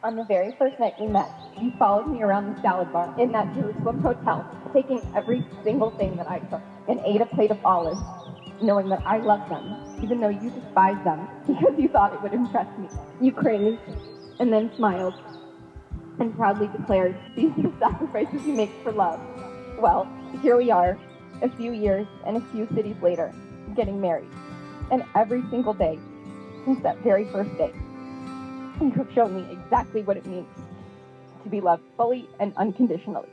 On the very first night we met, you followed me around the salad bar in that Jerusalem hotel, taking every single thing that I took and ate a plate of olives, knowing that I loved them, even though you despised them because you thought it would impress me. You cringed and then smiled and proudly declared, "These are the sacrifices you make for love." Well, here we are, a few years and a few cities later, getting married. And every single day, since that very first day, you have shown me exactly what it means to be loved fully and unconditionally.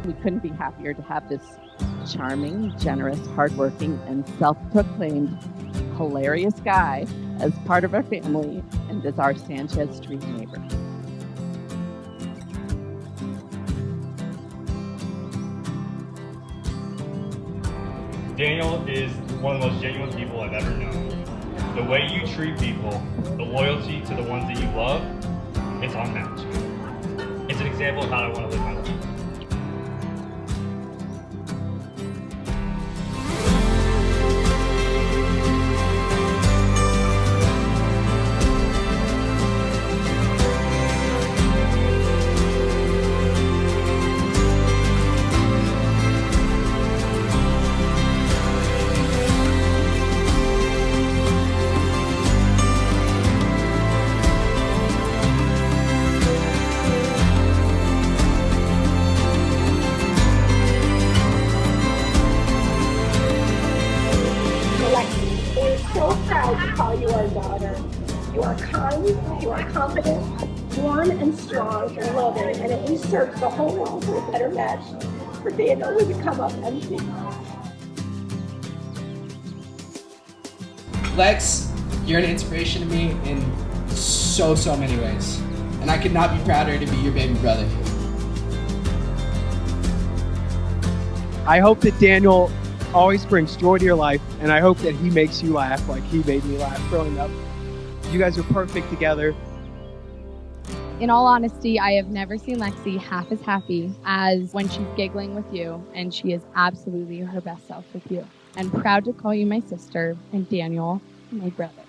We couldn't be happier to have this charming, generous, hardworking, and self-proclaimed hilarious guy as part of our family and as our Sanchez Street neighbor. Daniel is one of the most genuine people I've ever known. The way you treat people, the loyalty to the ones that you love, it's unmatched. It's an example of how I want to live my life. Alexi, we're so proud to call you our daughter. You are kind, you are confident, warm and strong and loving, and if we search the whole world for a better match for Daniel, we would come up empty. Lex, you're an inspiration to me in so many ways. And I could not be prouder to be your baby brother. I hope that Daniel always brings joy to your life, and I hope that he makes you laugh like he made me laugh growing up. You guys are perfect together. In all honesty, I have never seen Lexi half as happy as when she's giggling with you, and she is absolutely her best self with you. I'm proud to call you my sister, and Daniel, my brother.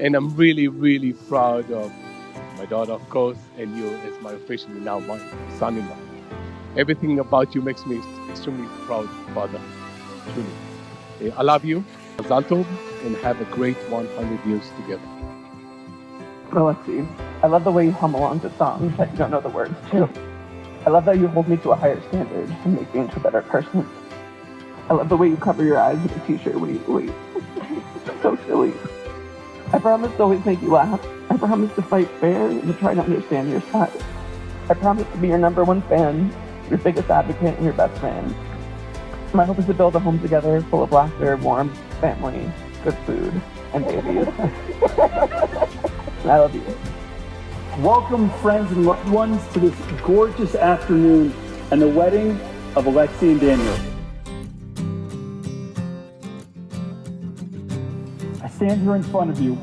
And I'm really proud of my daughter, of course, and you as my officially now my son-in-law. Everything about you makes me extremely proud, Father. Truly. I love you, Zanto, and have a great 100 years together. Alexi, I love the way you hum along to songs that you don't know the words to. I love that you hold me to a higher standard and make me into a better person. I love the way you cover your eyes with a t-shirt when you sleep. So silly. I promise to always make you laugh. I promise to fight fair and to try to understand your side. I promise to be your #1 fan, your biggest advocate, and your best friend. My hope is to build a home together full of laughter, warmth, family, good food, and babies. I love you. Welcome, friends and loved ones, to this gorgeous afternoon and the wedding of Alexi and Daniel. I stand here in front of you,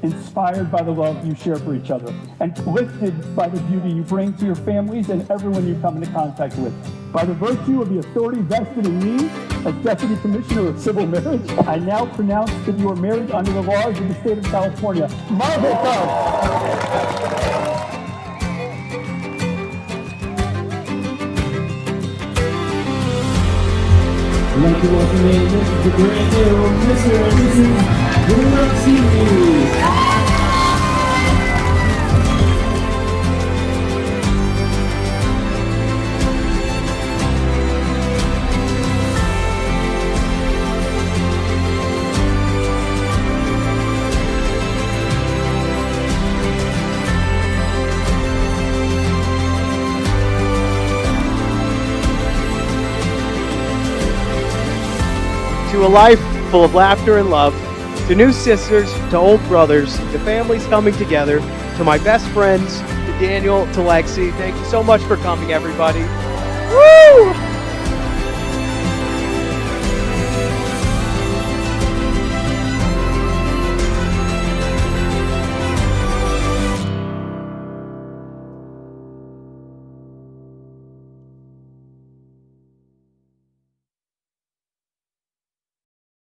inspired by the love you share for each other, and lifted by the beauty you bring to your families and everyone you come into contact with. By the virtue of the authority vested in me as Deputy Commissioner of Civil Marriage, I now pronounce that you are married under the laws of the state of California. Mazel tov! I'd like to welcome in the brand new Mr. and Mrs. Alexi. To a life full of laughter and love. To new sisters, to old brothers, to families coming together, to my best friends, to Daniel, to Lexi. Thank you so much for coming, everybody.